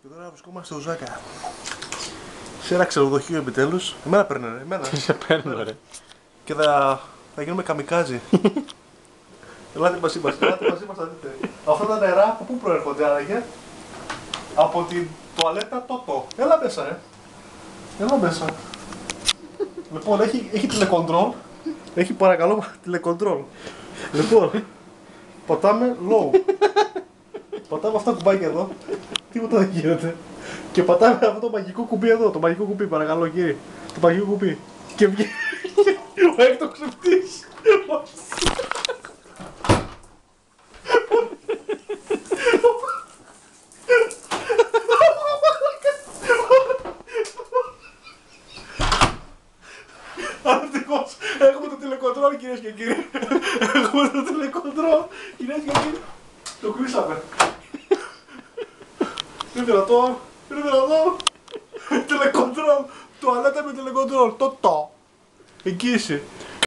Και τώρα βρισκόμαστε στο Ζάκα. Σε ένα ξενοδοχείο επιτέλους. Εμένα παίρνε, ρε. Εμένα. Σε παίρνω, ρε. Και θα γίνουμε καμικάζι. Ελάτε μαζί μας, ελάτε μαζί μας να δείτε. Αυτά τα νερά από πού προέρχονται άραγε? Από την τουαλέτα Τότο. Έλα μέσα, ρε. Έλα μέσα. Λοιπόν, έχει τηλεκοντρόλ. Έχει παρακαλώ τηλεκοντρόλ. Λοιπόν, πατάμε low. Πατάμε αυτά τα κουμπάκια εδώ. Τίποτα δεν γίνεται. Και πατάμε αυτό το μαγικό κουμπί εδώ. Το μαγικό κουμπί, παρακαλώ κύριε. Το μαγικό κουμπί. Και βγαίνει ο έκτοξευτής. Ευτυχώς έχουμε το τηλεκοντρόλ, κυρίες και κύριοι. Έχουμε το τηλεκοντρόλ, κυρίες και κύριοι. Το κλείσαμε. Είναι δυνατό, είναι δυνατό. Τηλεκοντρόλ, τουαλέτα με τηλεκοντρόλ, το. Εκεί είσαι.